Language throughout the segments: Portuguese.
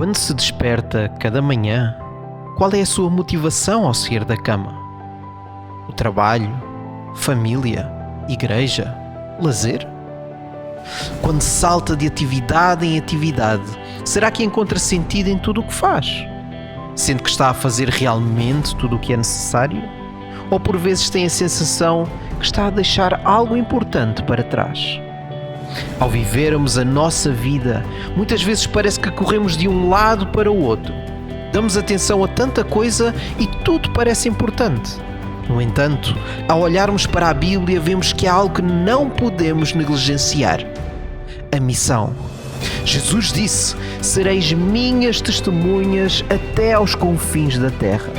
Quando se desperta cada manhã, qual é a sua motivação ao sair da cama? O trabalho, família, igreja, lazer? Quando salta de atividade em atividade, será que encontra sentido em tudo o que faz? Sente que está a fazer realmente tudo o que é necessário? Ou por vezes tem a sensação que está a deixar algo importante para trás? Ao vivermos a nossa vida, muitas vezes parece que corremos de um lado para o outro. Damos atenção a tanta coisa e tudo parece importante. No entanto, ao olharmos para a Bíblia, vemos que há algo que não podemos negligenciar: a missão. Jesus disse: "Sereis minhas testemunhas até aos confins da terra."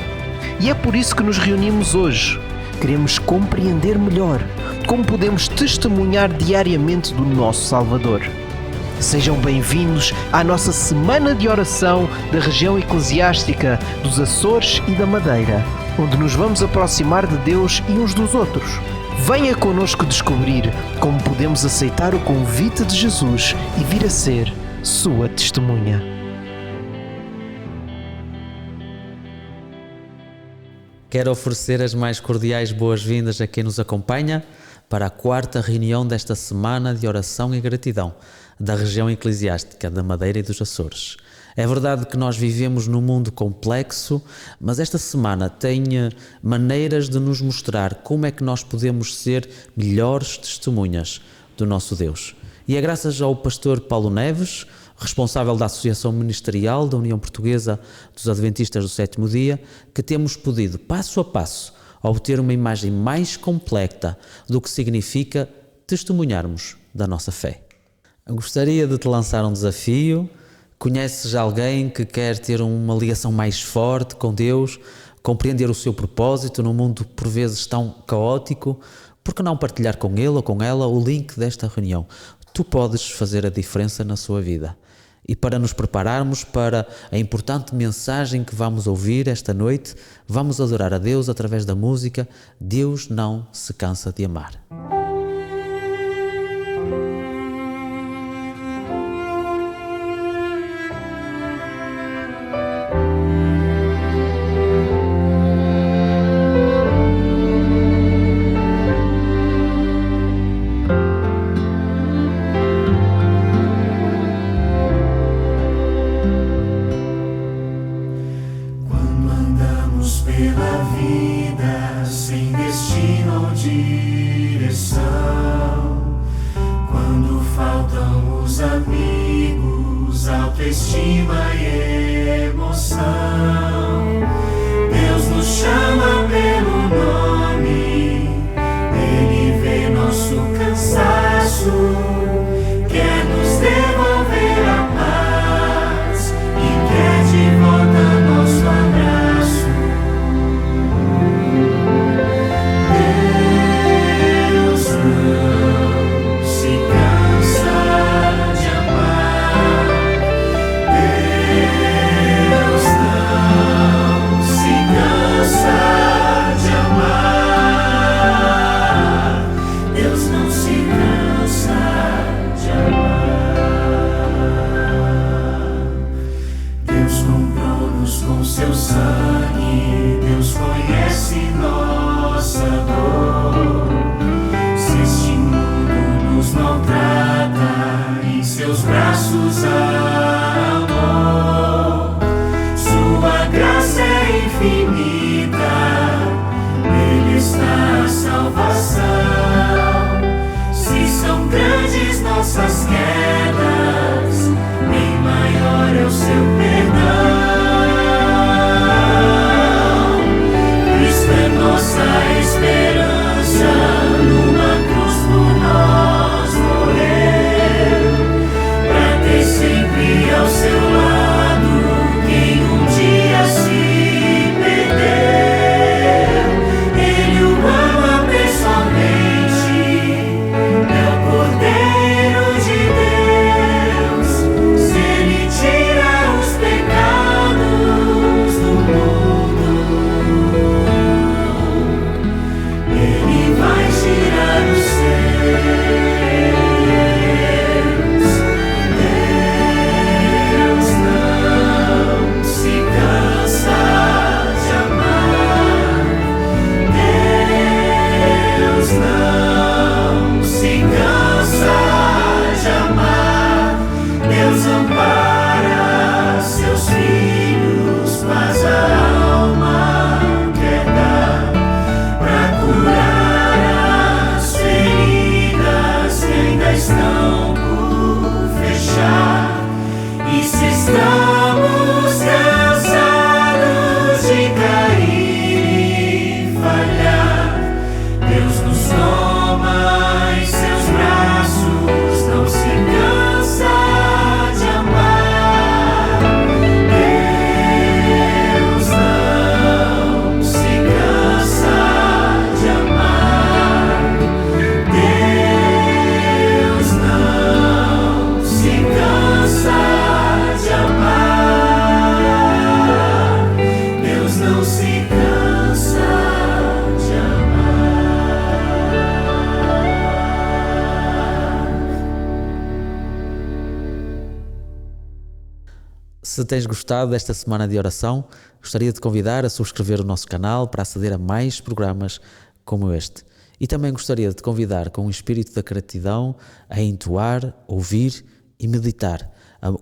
E é por isso que nos reunimos hoje. Queremos compreender melhor como podemos testemunhar diariamente do nosso Salvador. Sejam bem-vindos à nossa semana de oração da região eclesiástica dos Açores e da Madeira, onde nos vamos aproximar de Deus e uns dos outros. Venha connosco descobrir como podemos aceitar o convite de Jesus e vir a ser sua testemunha. Quero oferecer as mais cordiais boas-vindas a quem nos acompanha para a quarta reunião desta semana de oração e gratidão da região eclesiástica da Madeira e dos Açores. É verdade que nós vivemos num mundo complexo, mas esta semana tem maneiras de nos mostrar como é que nós podemos ser melhores testemunhas do nosso Deus. E é graças ao pastor Paulo Neves, responsável da Associação Ministerial da União Portuguesa dos Adventistas do Sétimo Dia, que temos podido, passo a passo, obter uma imagem mais completa do que significa testemunharmos da nossa fé. Eu gostaria de te lançar um desafio. Conheces alguém que quer ter uma ligação mais forte com Deus, compreender o seu propósito num mundo por vezes tão caótico? Por que não partilhar com ele ou com ela o link desta reunião? Tu podes fazer a diferença na sua vida. E para nos prepararmos para a importante mensagem que vamos ouvir esta noite, vamos adorar a Deus através da música Deus Não Se Cansa de Amar. Pela vida sem destino ou direção, quando faltam os amigos, autoestima e emoção, Deus nos chama pelo nome, Ele vê nosso cansaço, quer nos devolver a paz e quer de volta nosso abraço. Com seu sangue, Deus conhece nossa dor. Se este mundo nos maltrata, em seus braços há amor. Sua graça é infinita, nele está a salvação. Se são grandes nossas quedas, bem maior é o seu perdão. Nossa esperança, numa cruz por nós morrer, pra ter sempre Se tens gostado desta semana de oração, gostaria de te convidar a subscrever o nosso canal para aceder a mais programas como este. E também gostaria de te convidar, com o espírito da gratidão, a entoar, ouvir e meditar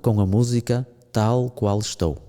com a música Tal Qual Estou.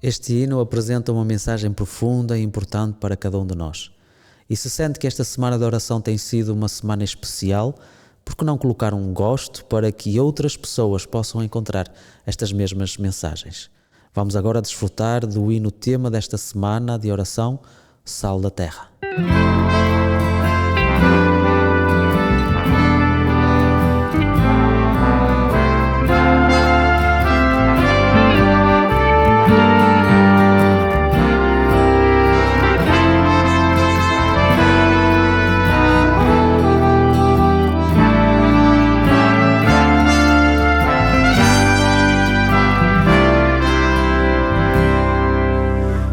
Este hino apresenta uma mensagem profunda e importante para cada um de nós. E se sente que esta semana de oração tem sido uma semana especial, por que não colocar um gosto para que outras pessoas possam encontrar estas mesmas mensagens? Vamos agora desfrutar do hino tema desta semana de oração, Sal da Terra.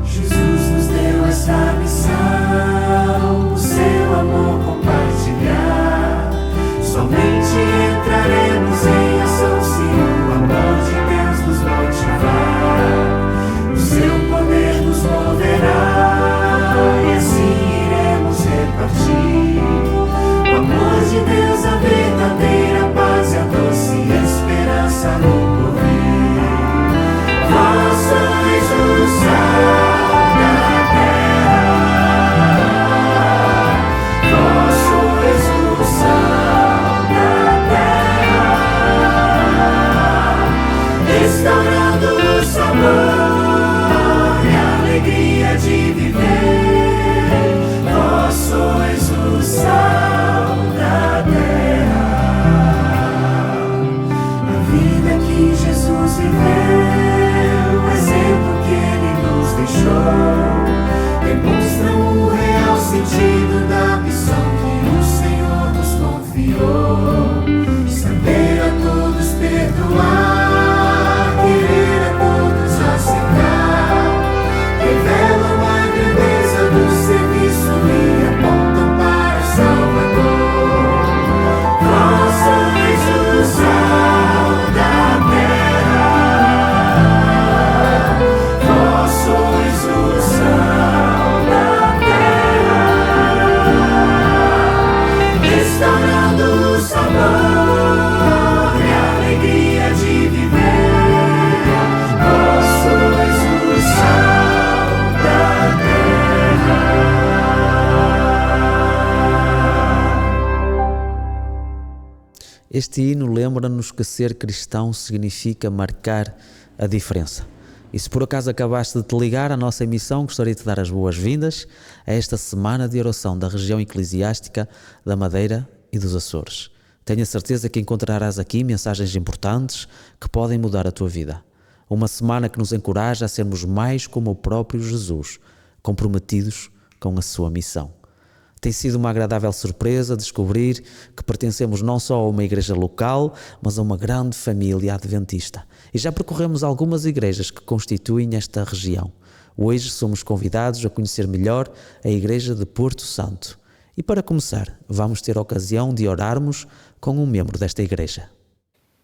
Jesus nos deu essa missão. Este hino lembra-nos que ser cristão significa marcar a diferença. E se por acaso acabaste de te ligar à nossa emissão, gostaria de te dar as boas-vindas a esta semana de oração da região eclesiástica da Madeira e dos Açores. Tenho a certeza que encontrarás aqui mensagens importantes que podem mudar a tua vida. Uma semana que nos encoraja a sermos mais como o próprio Jesus, comprometidos com a sua missão. Tem sido uma agradável surpresa descobrir que pertencemos não só a uma igreja local, mas a uma grande família adventista. E já percorremos algumas igrejas que constituem esta região. Hoje somos convidados a conhecer melhor a igreja de Porto Santo. E para começar, vamos ter a ocasião de orarmos com um membro desta igreja.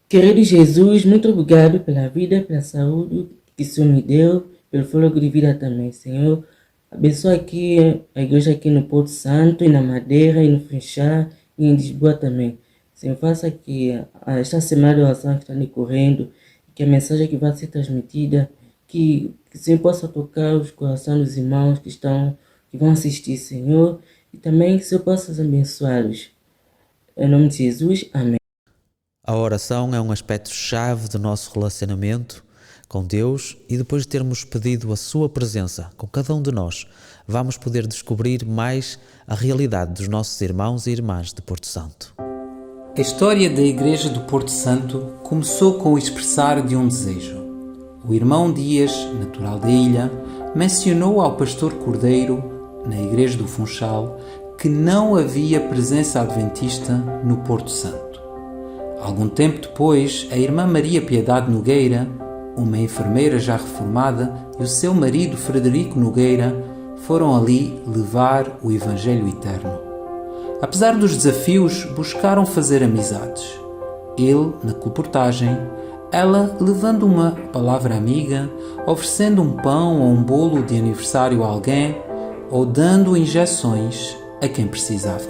Querido Jesus, muito obrigado pela vida, pela saúde que o Senhor me deu, pelo fôlego de vida também, Senhor. Abençoa aqui a igreja aqui no Porto Santo, e na Madeira, e no Funchal, e em Lisboa também. Senhor, faça que esta semana de oração que está decorrendo, que a mensagem que vai ser transmitida, que o Senhor possa tocar os corações dos irmãos que vão assistir, Senhor, e também que o Senhor possa abençoá-los. Em nome de Jesus, amém. A oração é um aspecto-chave do nosso relacionamento com Deus e depois de termos pedido a sua presença com cada um de nós, vamos poder descobrir mais a realidade dos nossos irmãos e irmãs de Porto Santo. A história da Igreja do Porto Santo começou com o expressar de um desejo. O irmão Dias, natural da ilha, mencionou ao pastor Cordeiro, na Igreja do Funchal, que não havia presença adventista no Porto Santo. Algum tempo depois, a irmã Maria Piedade Nogueira, uma enfermeira já reformada, e o seu marido Frederico Nogueira foram ali levar o Evangelho eterno. Apesar dos desafios, buscaram fazer amizades. Ele, na colportagem, ela levando uma palavra amiga, oferecendo um pão ou um bolo de aniversário a alguém ou dando injeções a quem precisava.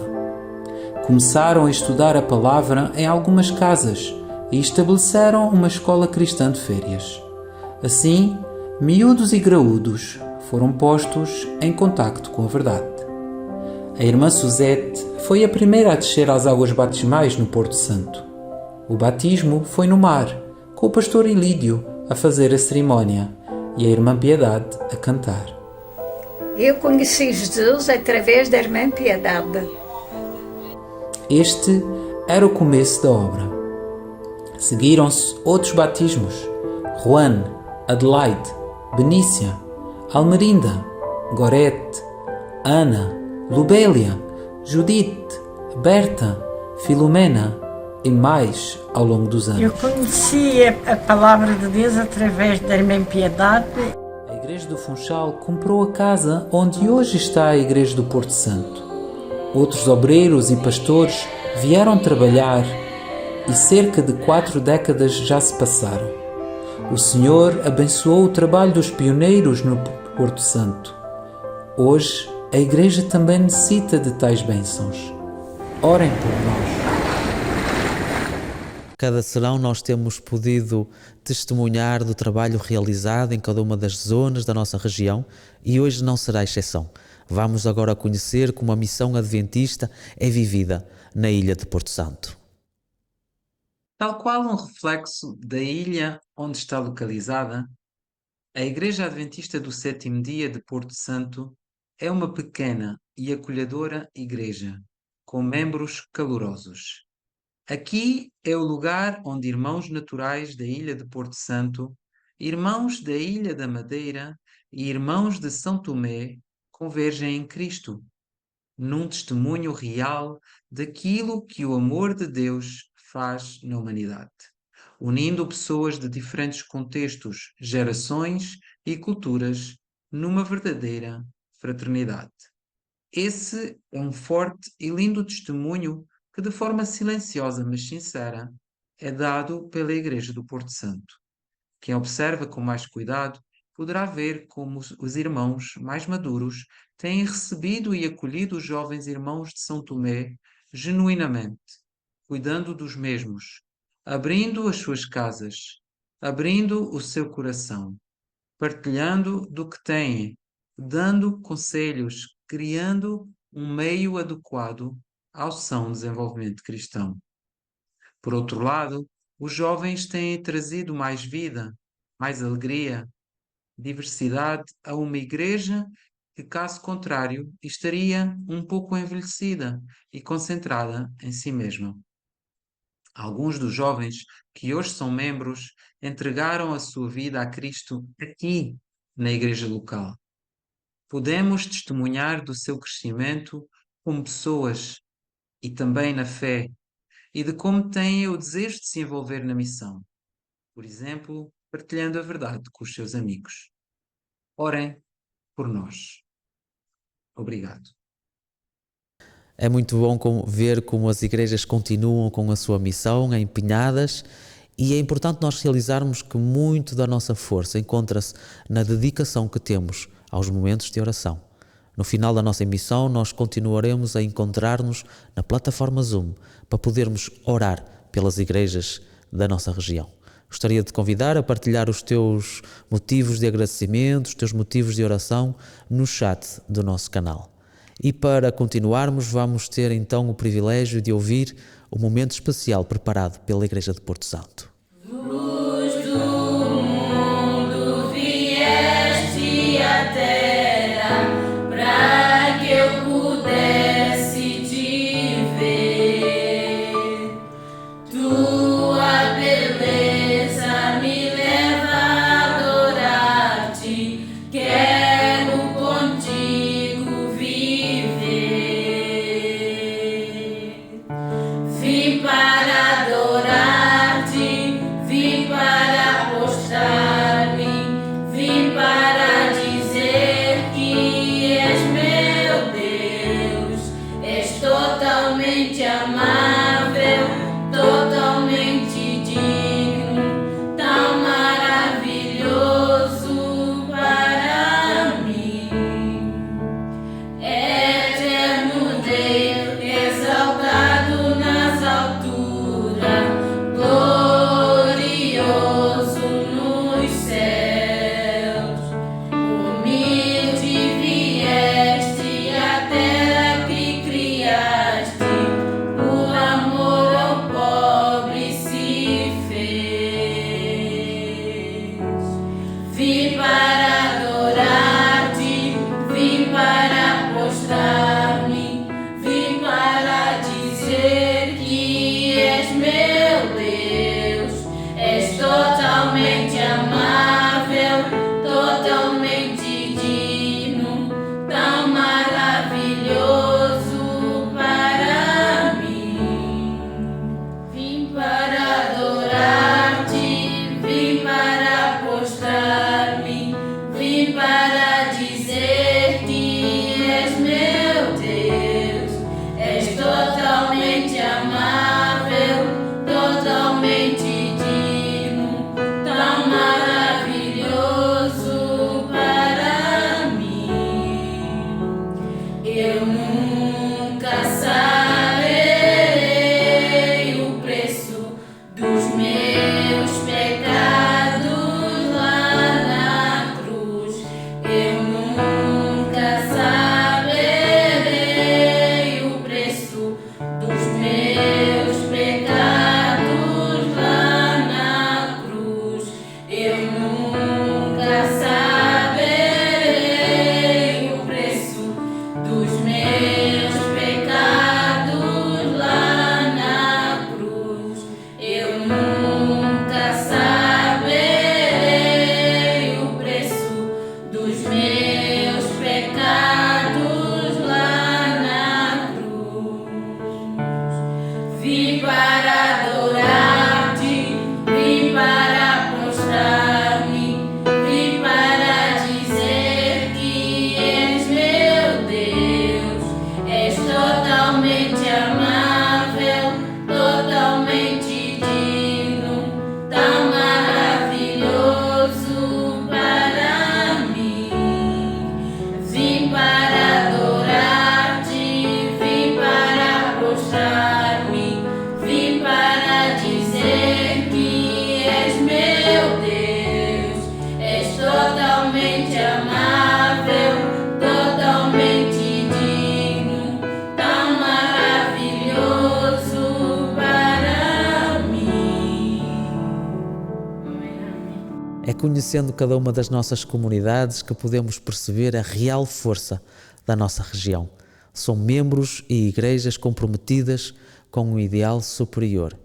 Começaram a estudar a palavra em algumas casas e estabeleceram uma escola cristã de férias. Assim, miúdos e graúdos foram postos em contacto com a verdade. A irmã Suzete foi a primeira a descer às águas batismais no Porto Santo. O batismo foi no mar, com o pastor Ilídio a fazer a cerimónia e a irmã Piedade a cantar. Eu conheci Jesus através da irmã Piedade. Este era o começo da obra. Seguiram-se outros batismos: Juan, Adelaide, Benícia, Almerinda, Gorete, Ana, Lubélia, Judite, Berta, Filomena e mais ao longo dos anos. Eu conheci a palavra de Deus através da irmã Piedade. A Igreja do Funchal comprou a casa onde hoje está a Igreja do Porto Santo. Outros obreiros e pastores vieram trabalhar e cerca de 4 décadas já se passaram. O Senhor abençoou o trabalho dos pioneiros no Porto Santo. Hoje, a Igreja também necessita de tais bênçãos. Orem por nós. Cada serão nós temos podido testemunhar do trabalho realizado em cada uma das zonas da nossa região e hoje não será exceção. Vamos agora conhecer como a missão adventista é vivida na ilha de Porto Santo. Tal qual um reflexo da ilha onde está localizada, a Igreja Adventista do Sétimo Dia de Porto Santo é uma pequena e acolhedora igreja, com membros calorosos. Aqui é o lugar onde irmãos naturais da ilha de Porto Santo, irmãos da Ilha da Madeira e irmãos de São Tomé convergem em Cristo, num testemunho real daquilo que o amor de Deus faz na humanidade, unindo pessoas de diferentes contextos, gerações e culturas numa verdadeira fraternidade. Esse é um forte e lindo testemunho que, de forma silenciosa mas sincera, é dado pela Igreja do Porto Santo. Quem observa com mais cuidado poderá ver como os irmãos mais maduros têm recebido e acolhido os jovens irmãos de São Tomé genuinamente, cuidando dos mesmos, abrindo as suas casas, abrindo o seu coração, partilhando do que têm, dando conselhos, criando um meio adequado ao são desenvolvimento cristão. Por outro lado, os jovens têm trazido mais vida, mais alegria, diversidade a uma igreja que, caso contrário, estaria um pouco envelhecida e concentrada em si mesma. Alguns dos jovens que hoje são membros entregaram a sua vida a Cristo aqui, na igreja local. Podemos testemunhar do seu crescimento como pessoas e também na fé e de como têm o desejo de se envolver na missão. Por exemplo, partilhando a verdade com os seus amigos. Orem por nós. Obrigado. É muito bom ver como as igrejas continuam com a sua missão empenhadas, e é importante nós realizarmos que muito da nossa força encontra-se na dedicação que temos aos momentos de oração. No final da nossa emissão, nós continuaremos a encontrar-nos na plataforma Zoom para podermos orar pelas igrejas da nossa região. Gostaria de te convidar a partilhar os teus motivos de agradecimento, os teus motivos de oração no chat do nosso canal. E para continuarmos, vamos ter então o privilégio de ouvir o momento especial preparado pela Igreja de Porto Santo. Luz do mundo, vieste à terra para que eu pudesse te ver. Tua beleza me leva a adorar-te. Quero contigo viver. Vim para adorar-te, vim para postrar-me, vim para dizer que és meu Deus. És totalmente amável, totalmente digno, tão maravilhoso para mim. Eterno Deus, exaltado nas alturas, glorioso nos céus. Humilde vieste à terra que criaste, por amor ao pobre se fez. Vim para adorar-te, vim para postrar-me, vim para dizer que és meu Deus. És totalmente amável, totalmente digno, tão maravilhoso para mim. Vim para adorar-te, vim para postrar-me, vim para dizer que és meu Deus. És totalmente amável, totalmente digno, tão maravilhoso para mim. Eu nunca saberei o preço dos meus pecados lá na cruz. Eu nunca saberei o preço dos meus pecados lá na cruz. Eu nunca saberei o preço dos meus pecados conhecendo cada uma das nossas comunidades que podemos perceber a real força da nossa região. São membros e igrejas comprometidas com um ideal superior.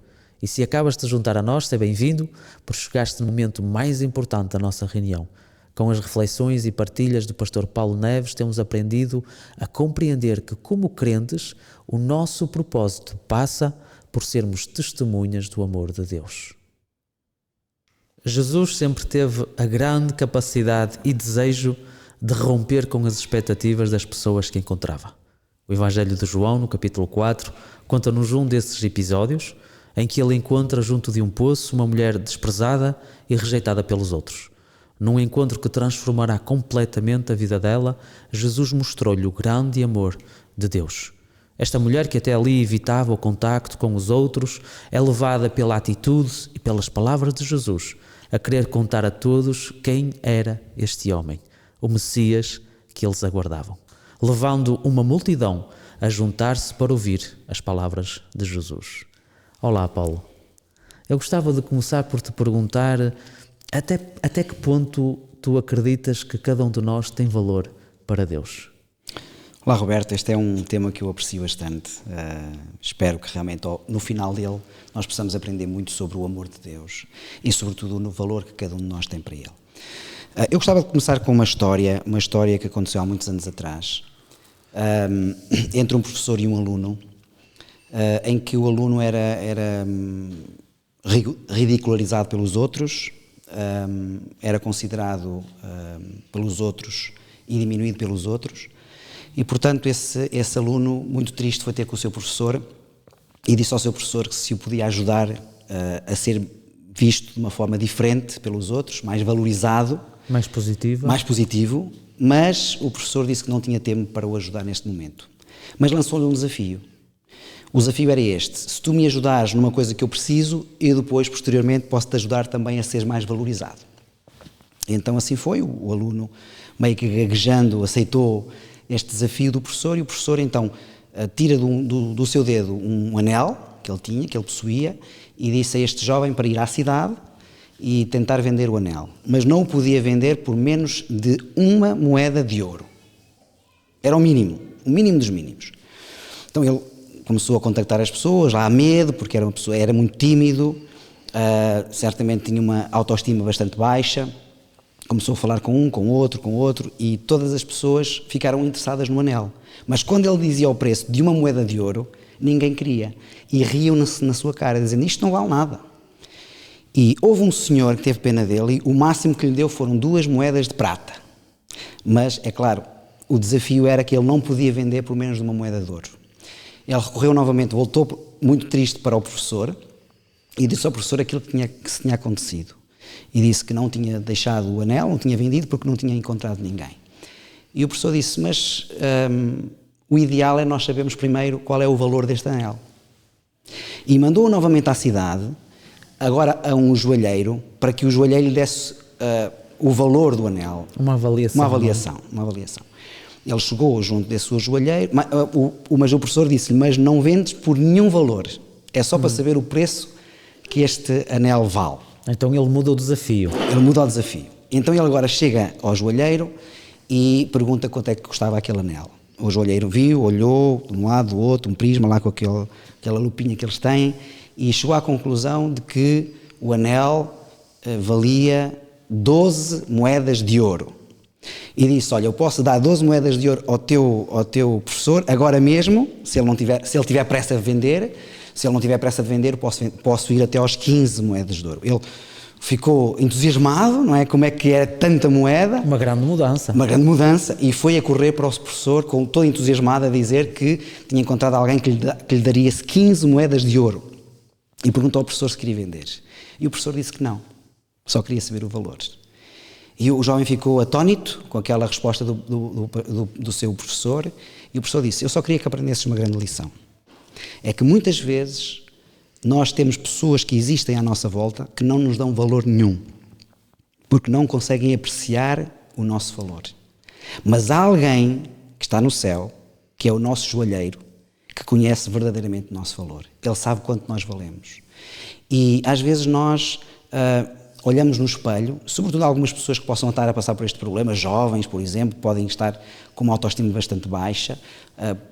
E se acabas de juntar a nós, seja bem-vindo, por chegaste no momento mais importante da nossa reunião. Com as reflexões e partilhas do pastor Paulo Neves, temos aprendido a compreender que, como crentes, o nosso propósito passa por sermos testemunhas do amor de Deus. Jesus sempre teve a grande capacidade e desejo de romper com as expectativas das pessoas que encontrava. O Evangelho de João, no capítulo 4, conta-nos um desses episódios em que ele encontra junto de um poço uma mulher desprezada e rejeitada pelos outros. Num encontro que transformará completamente a vida dela, Jesus mostrou-lhe o grande amor de Deus. Esta mulher, que até ali evitava o contacto com os outros, é levada pela atitude e pelas palavras de Jesus a querer contar a todos quem era este homem, o Messias que eles aguardavam, levando uma multidão a juntar-se para ouvir as palavras de Jesus. Olá, Paulo. Eu gostava de começar por te perguntar até que ponto tu acreditas que cada um de nós tem valor para Deus? Olá, Roberto, este é um tema que eu aprecio bastante. Espero que realmente no final dele nós possamos aprender muito sobre o amor de Deus e sobretudo no valor que cada um de nós tem para ele. Eu gostava de começar com uma história que aconteceu há muitos anos atrás, entre um professor e um aluno, em que o aluno era ridicularizado pelos outros, era considerado pelos outros e diminuído pelos outros, e portanto esse aluno, muito triste, foi ter com o seu professor e disse ao seu professor que se o podia ajudar a ser visto de uma forma diferente pelos outros, mais valorizado, mais positivo, mas o professor disse que não tinha tempo para o ajudar neste momento, mas lançou-lhe um desafio. O desafio era este: se tu me ajudares numa coisa que eu preciso, eu depois, posteriormente, posso-te ajudar também a ser mais valorizado. Então assim foi, o aluno, meio que gaguejando, aceitou este desafio do professor, e o professor então tira do seu dedo um anel que ele tinha, que ele possuía, e disse a este jovem para ir à cidade e tentar vender o anel, mas não o podia vender por menos de 1 moeda de ouro. Era o mínimo dos mínimos. Então ele começou a contactar as pessoas, lá a medo, porque era muito tímido, certamente tinha uma autoestima bastante baixa. Começou a falar com um, com outro, e todas as pessoas ficaram interessadas no anel. Mas quando ele dizia o preço de 1 moeda de ouro, ninguém queria. E riam-se na sua cara, dizendo: isto não vale nada. E houve um senhor que teve pena dele, e o máximo que lhe deu foram 2 moedas de prata. Mas, é claro, o desafio era que ele não podia vender por menos de 1 moeda de ouro. Ele recorreu novamente, voltou muito triste para o professor e disse ao professor aquilo que se tinha acontecido. E disse que não tinha deixado o anel, não tinha vendido porque não tinha encontrado ninguém. E o professor disse: mas o ideal é nós sabermos primeiro qual é o valor deste anel. E mandou-o novamente à cidade, agora a um joalheiro, para que o joalheiro lhe desse o valor do anel. Uma avaliação. Ele chegou junto desse joalheiro, mas o professor disse-lhe: mas não vendes por nenhum valor, é só para saber o preço que este anel vale. Então ele muda o desafio. Então ele agora chega ao joalheiro e pergunta quanto é que custava aquele anel. O joalheiro viu, olhou de um lado, do outro, um prisma lá com aquela lupinha que eles têm, e chegou à conclusão de que o anel valia 12 moedas de ouro. E disse: olha, eu posso dar 12 moedas de ouro ao teu professor agora mesmo, se ele tiver pressa de vender. Se ele não tiver pressa de vender, posso ir até aos 15 moedas de ouro. Ele ficou entusiasmado, não é? Como é que era tanta moeda? Uma grande mudança, e foi a correr para o professor, todo entusiasmado, a dizer que tinha encontrado alguém que lhe daria 15 moedas de ouro. E perguntou ao professor se queria vender. E o professor disse que não, só queria saber o valor. E o jovem ficou atónito com aquela resposta do seu professor, e o professor disse: eu só queria que aprendesses uma grande lição. É que muitas vezes nós temos pessoas que existem à nossa volta que não nos dão valor nenhum, porque não conseguem apreciar o nosso valor. Mas há alguém que está no céu, que é o nosso joalheiro, que conhece verdadeiramente o nosso valor. Ele sabe quanto nós valemos. E às vezes nós olhamos no espelho, sobretudo algumas pessoas que possam estar a passar por este problema, jovens, por exemplo, podem estar com uma autoestima bastante baixa,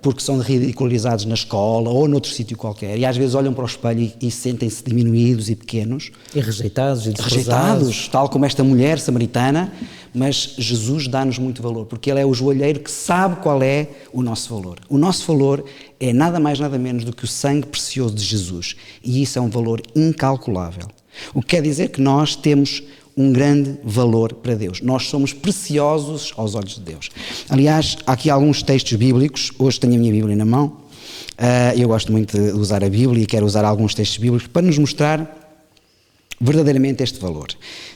porque são ridicularizados na escola ou noutro sítio qualquer, e às vezes olham para o espelho e sentem-se diminuídos e pequenos. E rejeitados e desprezados. Rejeitados, tal como esta mulher samaritana, mas Jesus dá-nos muito valor, porque Ele é o joalheiro que sabe qual é o nosso valor. O nosso valor é nada mais, nada menos do que o sangue precioso de Jesus, e isso é um valor incalculável. O que quer dizer que nós temos um grande valor para Deus. Nós somos preciosos aos olhos de Deus. Aliás, há aqui alguns textos bíblicos. Hoje tenho a minha Bíblia na mão. Eu gosto muito de usar a Bíblia e quero usar alguns textos bíblicos para nos mostrar verdadeiramente este valor.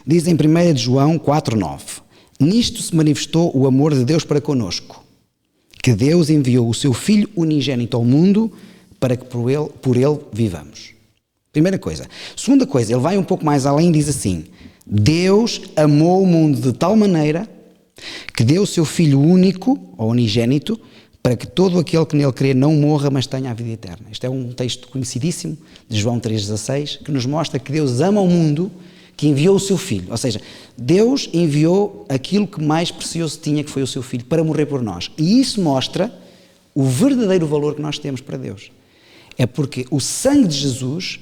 Diz em 1 João 4,9: Nisto se manifestou o amor de Deus para conosco, que Deus enviou o seu Filho unigênito ao mundo para que por ele vivamos. Primeira coisa. Segunda coisa, ele vai um pouco mais além e diz assim: Deus amou o mundo de tal maneira que deu o seu Filho único, ou unigênito, para que todo aquele que nele crê não morra, mas tenha a vida eterna. Este é um texto conhecidíssimo de João 3,16, que nos mostra que Deus ama o mundo, que enviou o seu Filho. Ou seja, Deus enviou aquilo que mais precioso tinha, que foi o seu Filho, para morrer por nós. E isso mostra o verdadeiro valor que nós temos para Deus. É porque o sangue de Jesus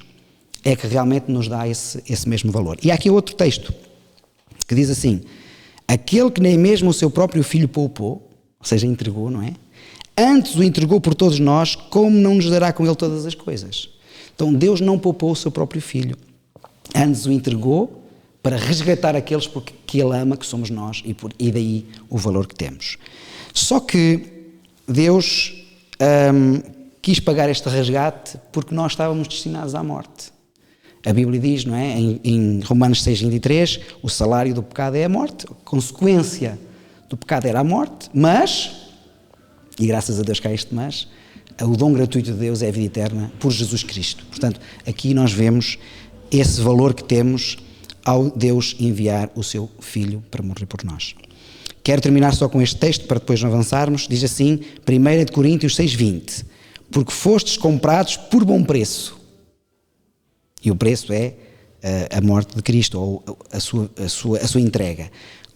é que realmente nos dá esse mesmo valor. E há aqui outro texto que diz assim: aquele que nem mesmo o seu próprio Filho poupou, ou seja, entregou, não é? Antes o entregou por todos nós, como não nos dará com ele todas as coisas? Então Deus não poupou o seu próprio Filho, antes o entregou para resgatar aqueles que Ele ama, que somos nós, e daí o valor que temos. Só que Deus quis pagar este resgate porque nós estávamos destinados à morte. A Bíblia diz, não é, em Romanos 6,23, o salário do pecado é a morte, a consequência do pecado era a morte, mas, e graças a Deus que há este mas, o dom gratuito de Deus é a vida eterna por Jesus Cristo. Portanto, aqui nós vemos esse valor que temos ao Deus enviar o seu Filho para morrer por nós. Quero terminar só com este texto para depois avançarmos. Diz assim, 1 Coríntios 6,20: porque fostes comprados por bom preço. E o preço é a morte de Cristo, ou a sua entrega.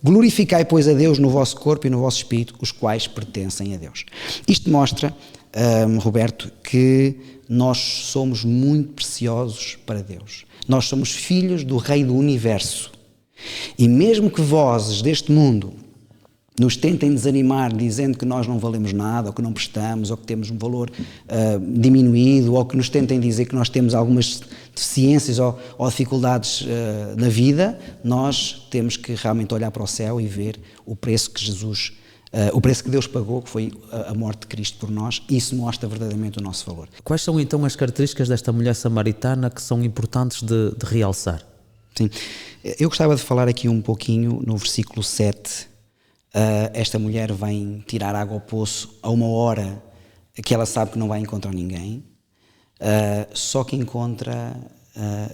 Glorificai, pois, a Deus no vosso corpo e no vosso espírito, os quais pertencem a Deus. Isto mostra, Roberto, que nós somos muito preciosos para Deus. Nós somos filhos do Rei do Universo. E mesmo que vozes deste mundo nos tentem desanimar dizendo que nós não valemos nada, ou que não prestamos, ou que temos um valor diminuído, ou que nos tentem dizer que nós temos algumas deficiências ou dificuldades na vida, nós temos que realmente olhar para o céu e ver o preço que Jesus, o preço que Deus pagou, que foi a morte de Cristo por nós. Isso mostra verdadeiramente o nosso valor. Quais são então as características desta mulher samaritana que são importantes de realçar? Sim, eu gostava de falar aqui um pouquinho no versículo 7. Esta mulher vem tirar água ao poço a uma hora que ela sabe que não vai encontrar ninguém, só que encontra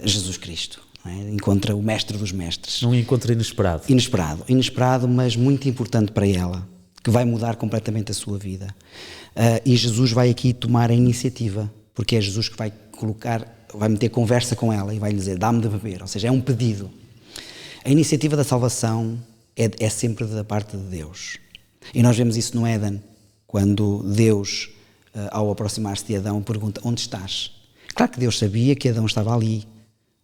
Jesus Cristo, não é? Encontra o Mestre dos Mestres. Um encontro inesperado. Inesperado, mas muito importante para ela, que vai mudar completamente a sua vida. E Jesus vai aqui tomar a iniciativa, porque é Jesus que vai meter conversa com ela e vai lhe dizer, dá-me de beber, ou seja, é um pedido. A iniciativa da salvação é sempre da parte de Deus. E nós vemos isso no Éden, quando Deus, ao aproximar-se de Adão, pergunta, onde estás? Claro que Deus sabia que Adão estava ali,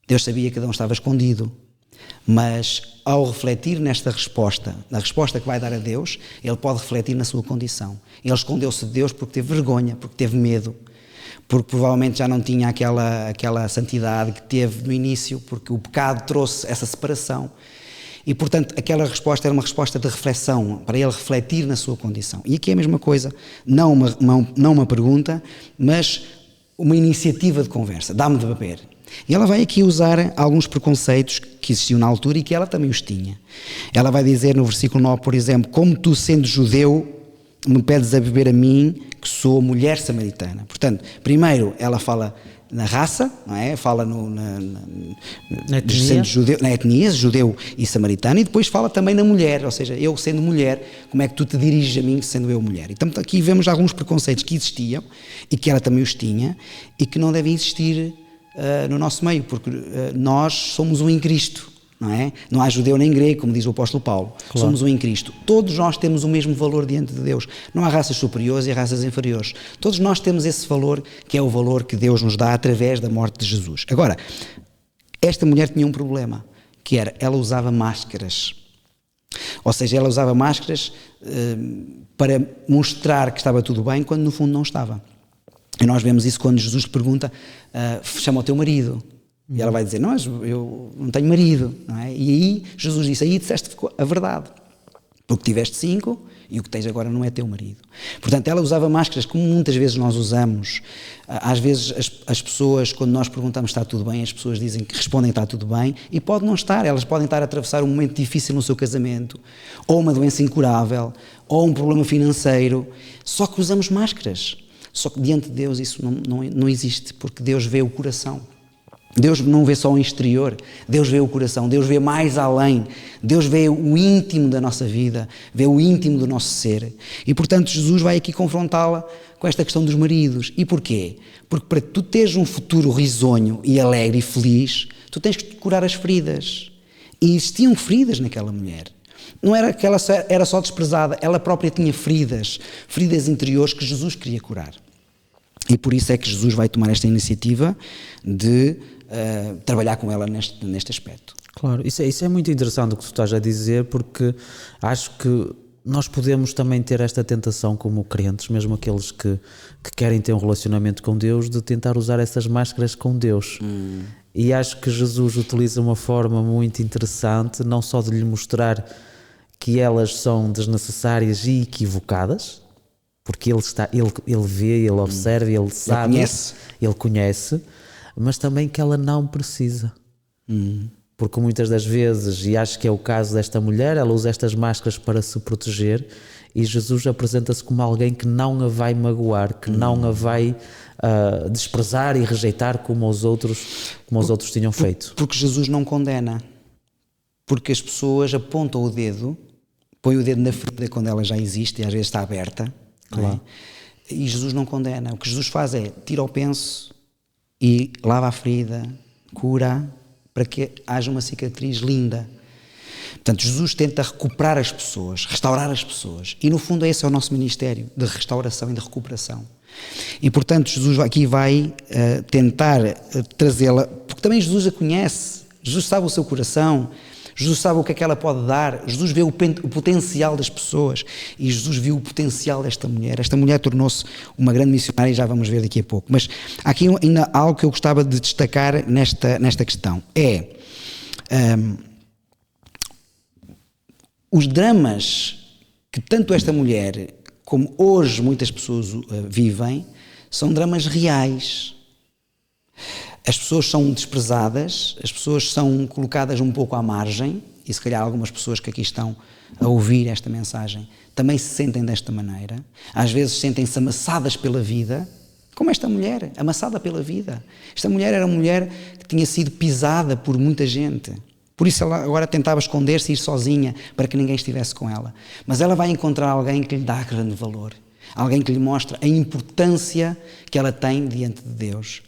Deus sabia que Adão estava escondido, mas ao refletir nesta resposta, na resposta que vai dar a Deus, ele pode refletir na sua condição. Ele escondeu-se de Deus porque teve vergonha, porque teve medo, porque provavelmente já não tinha aquela santidade que teve no início, porque o pecado trouxe essa separação. E, portanto, aquela resposta era uma resposta de reflexão, para ele refletir na sua condição. E aqui é a mesma coisa, não uma pergunta, mas uma iniciativa de conversa, dá-me de beber. E ela vai aqui usar alguns preconceitos que existiam na altura e que ela também os tinha. Ela vai dizer no versículo 9, por exemplo, como tu, sendo judeu, me pedes a beber a mim, que sou mulher samaritana. Portanto, primeiro ela fala na raça, não é? Fala na etnia, judeu e samaritano, e depois fala também na mulher, ou seja, eu sendo mulher, como é que tu te diriges a mim sendo eu mulher? Então aqui vemos alguns preconceitos que existiam e que ela também os tinha e que não devem existir no nosso meio, porque nós somos um em Cristo, não é? Não há judeu nem grego, como diz o apóstolo Paulo. Claro. Somos um em Cristo. Todos nós temos o mesmo valor diante de Deus. Não há raças superiores e raças inferiores. Todos nós temos esse valor, que é o valor que Deus nos dá através da morte de Jesus. Agora, esta mulher tinha um problema, que era, ela usava máscaras. Ou seja, ela usava máscaras para mostrar que estava tudo bem, quando no fundo não estava. E nós vemos isso quando Jesus lhe pergunta, chama o teu marido. E ela vai dizer, não, eu não tenho marido, não é? E aí Jesus disse, aí disseste a verdade, porque tiveste 5 e o que tens agora não é teu marido. Portanto, ela usava máscaras como muitas vezes nós usamos. Às vezes as pessoas, quando nós perguntamos se está tudo bem, as pessoas dizem que respondem que está tudo bem, e pode não estar. Elas podem estar a atravessar um momento difícil no seu casamento, ou uma doença incurável, ou um problema financeiro, só que usamos máscaras. Só que diante de Deus isso não existe, porque Deus vê o coração. Deus não vê só o exterior, Deus vê o coração, Deus vê mais além, Deus vê o íntimo da nossa vida, vê o íntimo do nosso ser. E portanto Jesus vai aqui confrontá-la com esta questão dos maridos. E porquê? Porque para tu teres um futuro risonho e alegre e feliz, tu tens que curar as feridas. E existiam feridas naquela mulher. Não era que ela era só desprezada, ela própria tinha feridas interiores que Jesus queria curar. E por isso é que Jesus vai tomar esta iniciativa de trabalhar com ela neste aspecto. Claro, isso é muito interessante o que tu estás a dizer, porque acho que nós podemos também ter esta tentação como crentes, mesmo aqueles que querem ter um relacionamento com Deus, de tentar usar essas máscaras com Deus. E acho que Jesus utiliza uma forma muito interessante, não só de lhe mostrar que elas são desnecessárias e equivocadas, porque ele vê, ele observa, ele sabe, ele conhece, mas também que ela não precisa. Porque muitas das vezes, e acho que é o caso desta mulher, ela usa estas máscaras para se proteger, e Jesus apresenta-se como alguém que não a vai magoar, que não a vai desprezar e rejeitar como os outros tinham feito. Porque Jesus não condena. Porque as pessoas apontam o dedo, põem o dedo na ferida quando ela já existe e às vezes está aberta. Claro. É? E Jesus não condena. O que Jesus faz é tira o penso e lava a ferida, cura, para que haja uma cicatriz linda. Portanto, Jesus tenta recuperar as pessoas, restaurar as pessoas. E no fundo esse é o nosso ministério de restauração e de recuperação. E portanto Jesus aqui vai tentar trazê-la, porque também Jesus a conhece, Jesus sabe o seu coração, Jesus sabe o que é que ela pode dar, Jesus vê o potencial das pessoas, e Jesus viu o potencial desta mulher. Esta mulher tornou-se uma grande missionária, e já vamos ver daqui a pouco. Mas há aqui ainda algo que eu gostava de destacar nesta questão. Os dramas que tanto esta mulher como hoje muitas pessoas vivem são dramas reais. As pessoas são desprezadas, as pessoas são colocadas um pouco à margem, e se calhar algumas pessoas que aqui estão a ouvir esta mensagem também se sentem desta maneira. Às vezes sentem-se amassadas pela vida, como esta mulher, amassada pela vida. Esta mulher era uma mulher que tinha sido pisada por muita gente. Por isso ela agora tentava esconder-se e ir sozinha para que ninguém estivesse com ela. Mas ela vai encontrar alguém que lhe dá grande valor. Alguém que lhe mostra a importância que ela tem diante de Deus.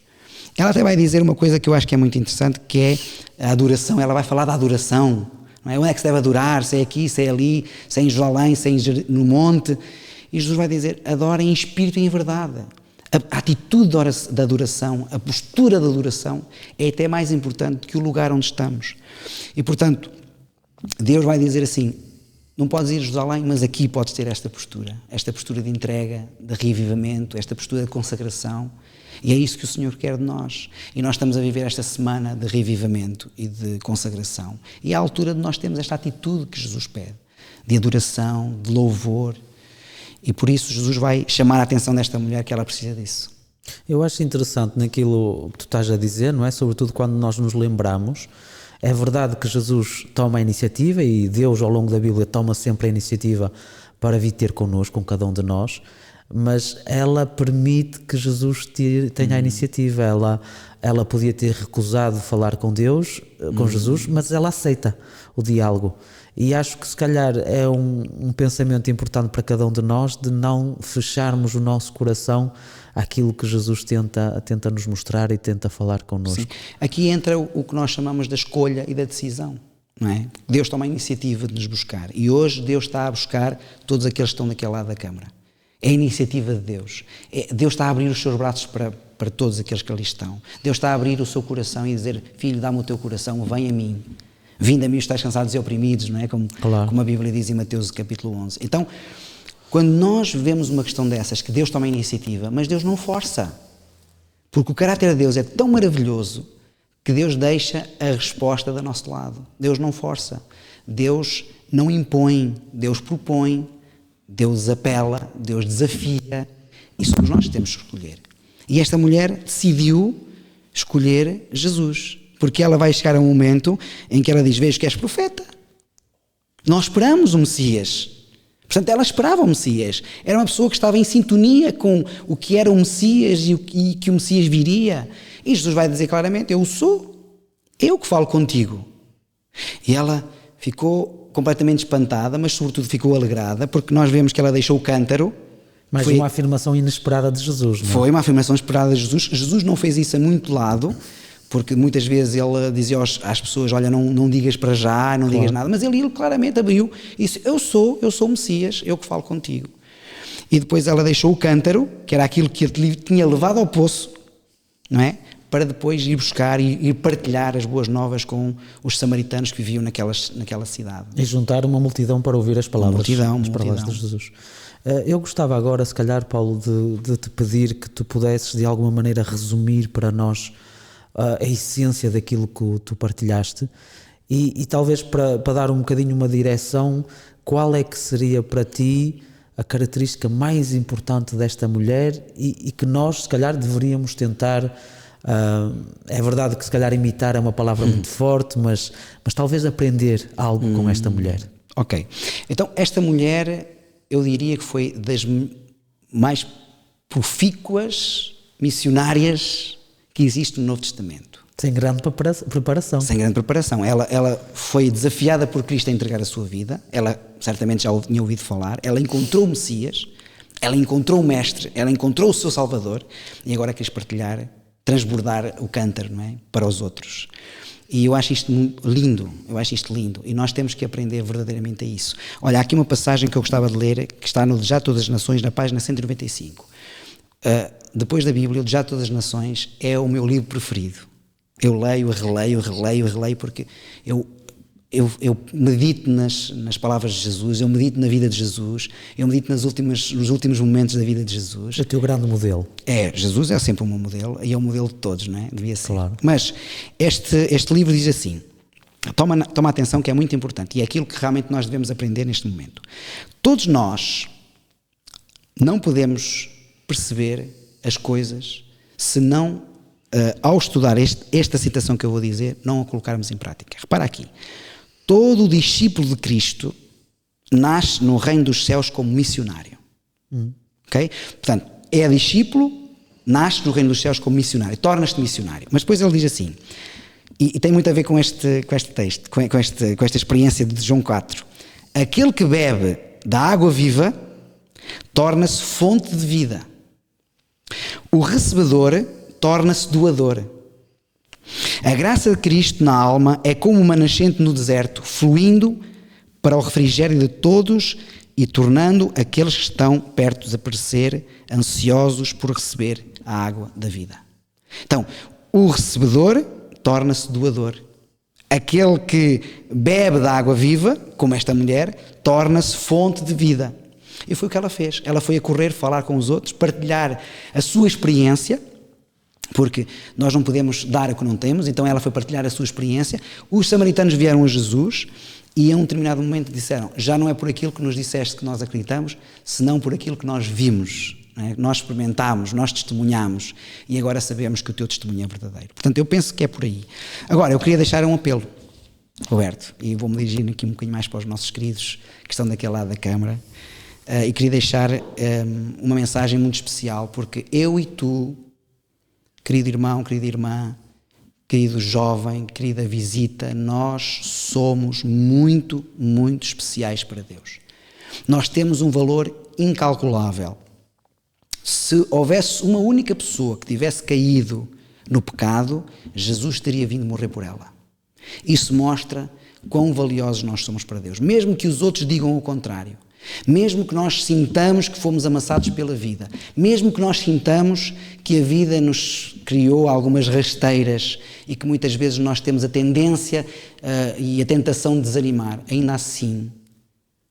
Ela até vai dizer uma coisa que eu acho que é muito interessante, que é a adoração. Ela vai falar da adoração. Não é? Onde é que se deve adorar? Se é aqui, se é ali, se é em Jerusalém, se é no monte. E Jesus vai dizer, adora em espírito e em verdade. A atitude da adoração, a postura da adoração é até mais importante que o lugar onde estamos. E portanto, Deus vai dizer assim, não podes ir a Jerusalém, mas aqui podes ter esta postura de entrega, de reavivamento, esta postura de consagração. E é isso que o Senhor quer de nós. E nós estamos a viver esta semana de reavivamento e de consagração. E é a altura de nós termos esta atitude que Jesus pede, de adoração, de louvor. E por isso Jesus vai chamar a atenção desta mulher que ela precisa disso. Eu acho interessante naquilo que tu estás a dizer, não é? Sobretudo quando nós nos lembramos. É verdade que Jesus toma a iniciativa, e Deus ao longo da Bíblia toma sempre a iniciativa para vir ter connosco, com cada um de nós, mas ela permite que Jesus tenha a iniciativa. Ela podia ter recusado falar com Deus, com Jesus, mas ela aceita o diálogo. E acho que se calhar é um pensamento importante para cada um de nós, de não fecharmos o nosso coração àquilo que Jesus tenta nos mostrar e tenta falar connosco. Sim. Aqui entra o que nós chamamos da escolha e da decisão. não é? Deus toma a iniciativa de nos buscar. E hoje Deus está a buscar todos aqueles que estão daquele lado da Câmara. É a iniciativa de Deus. Deus está a abrir os seus braços para todos aqueles que ali estão. Deus está a abrir o seu coração e dizer: filho, dá-me o teu coração, vem a mim. Vinde a mim os estáis cansados e oprimidos, não é? Como a Bíblia diz em Mateus capítulo 11. Então, quando nós vemos uma questão dessas, que Deus toma a iniciativa, mas Deus não força. Porque o caráter de Deus é tão maravilhoso que Deus deixa a resposta do nosso lado. Deus não força. Deus não impõe. Deus propõe. Deus apela. Deus desafia. E somos nós que temos que escolher. E esta mulher decidiu escolher Jesus. Porque ela vai chegar a um momento em que ela diz: vejo que és profeta. Nós esperamos o Messias. Portanto, ela esperava o Messias. Era uma pessoa que estava em sintonia com o que era o Messias e que o Messias viria. E Jesus vai dizer claramente: eu sou. Eu que falo contigo. E ela ficou completamente espantada, mas sobretudo ficou alegrada, porque nós vemos que ela deixou o cântaro. Mas uma afirmação inesperada de Jesus, não é? Foi uma afirmação inesperada de Jesus. Jesus não fez isso a muito lado, porque muitas vezes ele dizia às pessoas: olha, não digas para já, não digas nada, mas ele claramente abriu e disse: eu sou o Messias, eu que falo contigo. E depois ela deixou o cântaro, que era aquilo que ele tinha levado ao poço, não é? Para depois ir buscar e partilhar as boas novas com os samaritanos que viviam naquela cidade. E juntar uma multidão para ouvir as palavras, palavras de Jesus. Eu gostava agora, se calhar, Paulo, de te pedir que tu pudesses de alguma maneira resumir para nós a essência daquilo que tu partilhaste e talvez para dar um bocadinho uma direção, qual é que seria para ti a característica mais importante desta mulher e que nós, se calhar, deveríamos tentar. É verdade que se calhar imitar é uma palavra muito forte, mas talvez aprender algo com esta mulher. Ok, então esta mulher, eu diria que foi das mais profícuas missionárias que existe no Novo Testamento. Sem grande preparação. Sem grande preparação. Ela foi desafiada por Cristo a entregar a sua vida. Ela certamente já tinha ouvido falar. Ela encontrou o Messias, ela encontrou o Mestre, ela encontrou o seu Salvador e agora quis partilhar, transbordar o cântaro, não é? Para os outros. E eu acho isto lindo, e nós temos que aprender verdadeiramente a isso. Olha, há aqui uma passagem que eu gostava de ler, que está no De Já Todas as Nações, na página 195. Depois da Bíblia, o De Já Todas as Nações é o meu livro preferido. Eu leio, releio, porque eu medito nas palavras de Jesus, eu medito na vida de Jesus, eu medito nos últimos momentos da vida de Jesus. É o teu grande modelo. Jesus é sempre o meu modelo, e é o modelo de todos, não é? Devia ser. Claro. Mas este livro diz assim, toma atenção, que é muito importante, e é aquilo que realmente nós devemos aprender neste momento. Todos nós não podemos perceber as coisas se não, ao estudar esta citação que eu vou dizer, não a colocarmos em prática. Repara aqui. Todo discípulo de Cristo nasce no reino dos céus como missionário. Ok? Portanto, é discípulo, nasce no reino dos céus como missionário, torna-te missionário. Mas depois ele diz assim, e tem muito a ver com este texto, com esta experiência de João 4. Aquele que bebe da água viva torna-se fonte de vida. O recebedor torna-se doador. A graça de Cristo na alma é como uma nascente no deserto, fluindo para o refrigério de todos e tornando aqueles que estão perto de desaparecer ansiosos por receber a água da vida. Então, o recebedor torna-se doador. Aquele que bebe da água viva, como esta mulher, torna-se fonte de vida. E foi o que ela fez. Ela foi a correr, falar com os outros, partilhar a sua experiência, porque nós não podemos dar o que não temos, então ela foi partilhar a sua experiência. Os samaritanos vieram a Jesus e a um determinado momento disseram: já não é por aquilo que nos disseste que nós acreditamos, senão por aquilo que nós vimos, não é? Nós experimentámos, nós testemunhámos e agora sabemos que o teu testemunho é verdadeiro. Portanto, eu penso que é por aí. Agora, eu queria deixar um apelo, Roberto, e vou-me dirigir aqui um bocadinho mais para os nossos queridos que estão daquele lado da Câmara, e queria deixar uma mensagem muito especial, porque eu e tu, querido irmão, querida irmã, querido jovem, querida visita, nós somos muito, muito especiais para Deus. Nós temos um valor incalculável. Se houvesse uma única pessoa que tivesse caído no pecado, Jesus teria vindo morrer por ela. Isso mostra quão valiosos nós somos para Deus. Mesmo que os outros digam o contrário, mesmo que nós sintamos que fomos amassados pela vida, mesmo que nós sintamos que a vida nos criou algumas rasteiras e que muitas vezes nós temos a tendência e a tentação de desanimar, ainda assim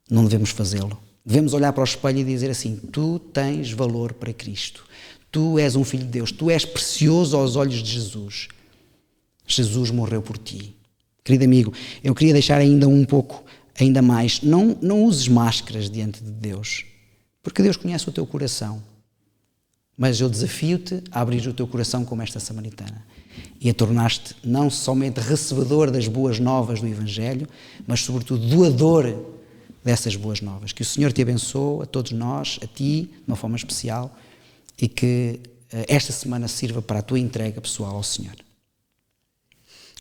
não devemos fazê-lo. Devemos olhar para o espelho e dizer assim: tu tens valor para Cristo, tu és um filho de Deus, tu és precioso aos olhos de Jesus. Jesus morreu por ti. Querido amigo, eu queria deixar ainda mais, não uses máscaras diante de Deus, porque Deus conhece o teu coração, mas eu desafio-te a abrir o teu coração como esta samaritana e a tornar-te não somente recebedor das boas novas do Evangelho, mas sobretudo doador dessas boas novas. Que o Senhor te abençoe, a todos nós, a ti, de uma forma especial, e que esta semana sirva para a tua entrega pessoal ao Senhor.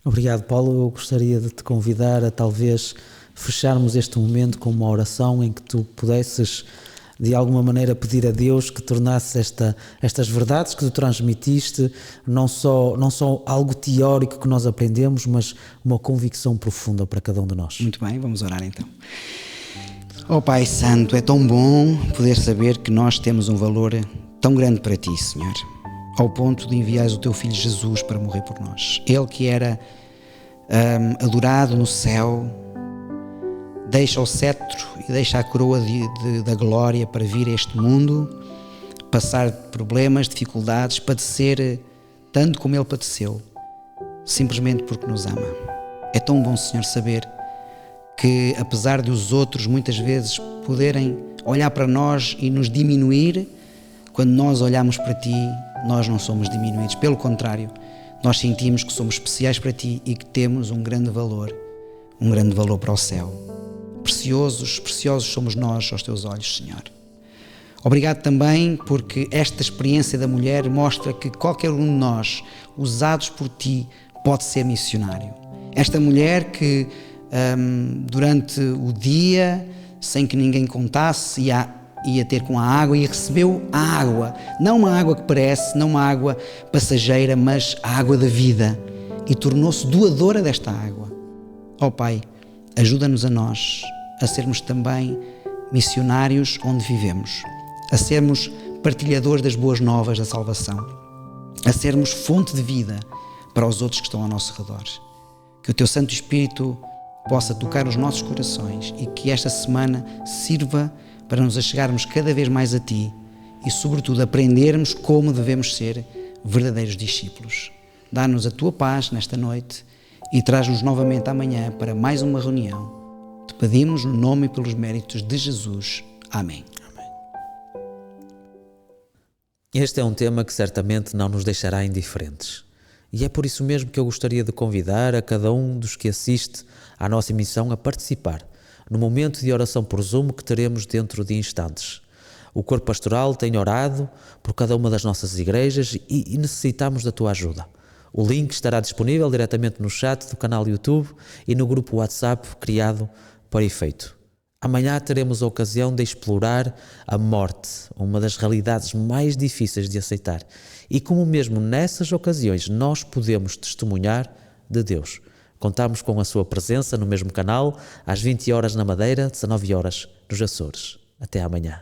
Obrigado, Paulo. Eu gostaria de te convidar a talvez fecharmos este momento com uma oração em que tu pudesses, de alguma maneira, pedir a Deus que tornasse estas verdades que tu transmitiste não só algo teórico que nós aprendemos, mas uma convicção profunda para cada um de nós. Muito bem, vamos orar então. Oh Pai Santo, é tão bom poder saber que nós temos um valor tão grande para Ti, Senhor, ao ponto de enviares o Teu Filho Jesus para morrer por nós. Ele que era adorado no céu, deixa o cetro e deixa a coroa da glória para vir a este mundo, passar problemas, dificuldades, padecer tanto como Ele padeceu, simplesmente porque nos ama. É tão bom, Senhor, saber que apesar de os outros muitas vezes poderem olhar para nós e nos diminuir, quando nós olhamos para Ti, nós não somos diminuídos. Pelo contrário, nós sentimos que somos especiais para Ti e que temos um grande valor para o céu. Preciosos somos nós aos Teus olhos, Senhor. Obrigado também porque esta experiência da mulher mostra que qualquer um de nós, usados por Ti, pode ser missionário. Esta mulher que durante o dia, sem que ninguém contasse, ia ter com a água e recebeu a água, não uma água que parece, não uma água passageira, mas a água da vida, e tornou-se doadora desta água. Ó Pai, ajuda-nos a nós a sermos também missionários onde vivemos, a sermos partilhadores das boas novas da salvação, a sermos fonte de vida para os outros que estão ao nosso redor. Que o Teu Santo Espírito possa tocar os nossos corações e que esta semana sirva para nos achegarmos cada vez mais a Ti e, sobretudo, aprendermos como devemos ser verdadeiros discípulos. Dá-nos a Tua paz nesta noite e traz-nos novamente amanhã para mais uma reunião. Te pedimos no nome e pelos méritos de Jesus. Amém. Este é um tema que certamente não nos deixará indiferentes. E é por isso mesmo que eu gostaria de convidar a cada um dos que assiste à nossa emissão a participar no momento de oração por Zoom que teremos dentro de instantes. O Corpo Pastoral tem orado por cada uma das nossas igrejas e necessitamos da tua ajuda. O link estará disponível diretamente no chat do canal YouTube e no grupo WhatsApp criado para efeito. Amanhã teremos a ocasião de explorar a morte, uma das realidades mais difíceis de aceitar, e como mesmo nessas ocasiões nós podemos testemunhar de Deus. Contamos com a sua presença no mesmo canal, às 20 horas na Madeira, 19 horas nos Açores. Até amanhã.